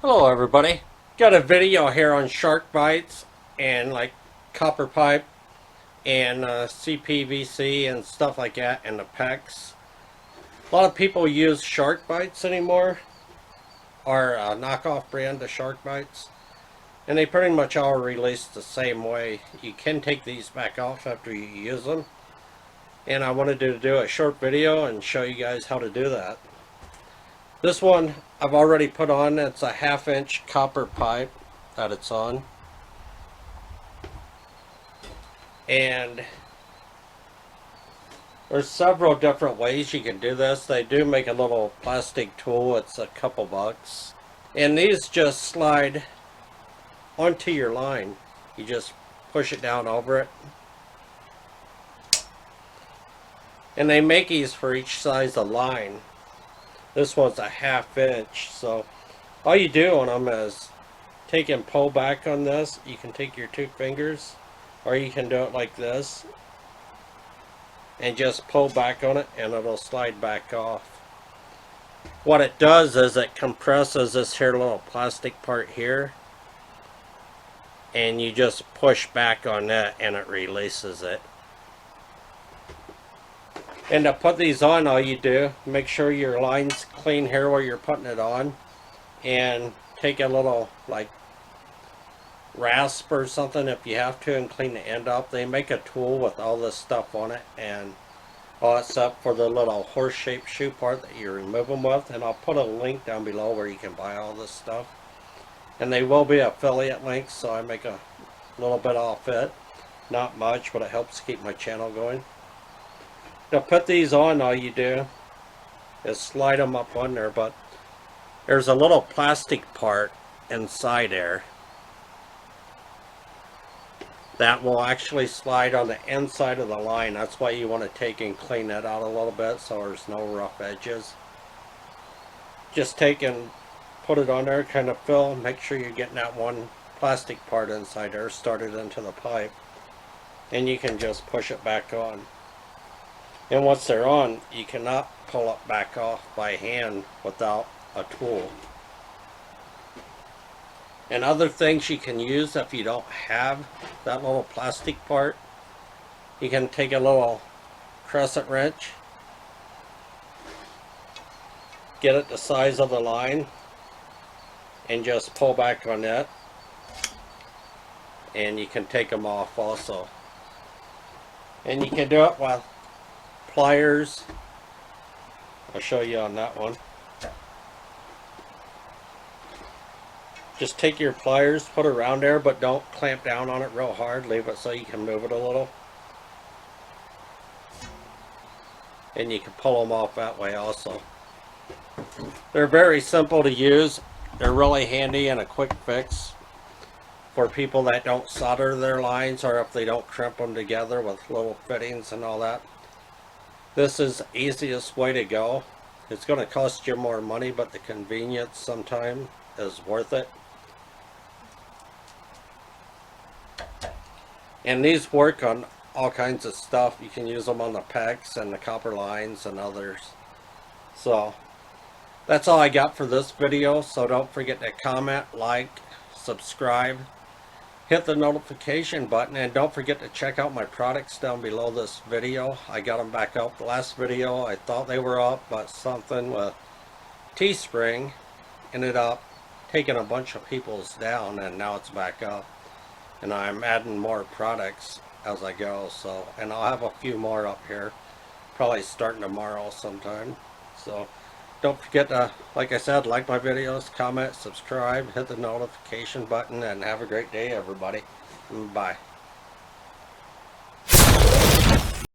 Hello everybody. Got a video here on shark bites and like copper pipe and CPVC and stuff like that and the PEX. A lot of people use shark bites anymore, or a knockoff brand of shark bites, and they pretty much all release the same way. You can take these back off after you use them, and I wanted to do a short video and show you guys how to do that. This one I've already put on. It's a 1/2 inch copper pipe that it's on. And there's several different ways you can do this. They do make a little plastic tool. It's a couple bucks. And these just slide onto your line. You just push it down over it. And they make these for each size of line. This one's a 1/2 inch, so all you do on them is take and pull back on this. You can take your 2 fingers, or you can do it like this and just pull back on it and it'll slide back off. What it does is it compresses this here little plastic part here, and you just push back on that and it releases it. And to put these on, all you do, make sure your line's clean here where you're putting it on, and take a little like rasp or something if you have to and clean the end up. They make a tool with all this stuff on it and all except for the little horse-shaped shoe part that you remove them with, and I'll put a link down below where you can buy all this stuff. And they will be affiliate links, so I make a little bit off it. Not much, but it helps keep my channel going. To put these on, all you do is slide them up on there, but there's a little plastic part inside there that will actually slide on the inside of the line. That's why you want to take and clean that out a little bit so there's no rough edges. Just take and put it on there, kind of fill, make sure you're getting that one plastic part inside there started into the pipe, and you can just push it back on. And once they're on, you cannot pull it back off by hand without a tool. And other things you can use if you don't have that little plastic part, you can take a little crescent wrench, get it the size of the line, and just pull back on that, and you can take them off also. And you can do it with pliers. I'll show you on that one. Just take your pliers, put it around there, but don't clamp down on it real hard. Leave it so you can move it a little. And you can pull them off that way also. They're very simple to use. They're really handy and a quick fix for people that don't solder their lines, or if they don't crimp them together with little fittings and all that. This is the easiest way to go. It's going to cost you more money, but the convenience sometimes is worth it. And these work on all kinds of stuff. You can use them on the PEX and the copper lines and others. So that's all I got for this video. So don't forget to comment, like, subscribe, hit the notification button, and don't forget to check out my products down below this video. I got them back up. The last video I thought they were up, but something with Teespring ended up taking a bunch of people's down, and now it's back up. And I'm adding more products as I go, so, and I'll have a few more up here, probably starting tomorrow sometime. So don't forget to, like I said, like my videos, comment, subscribe, hit the notification button, and have a great day, everybody. Bye.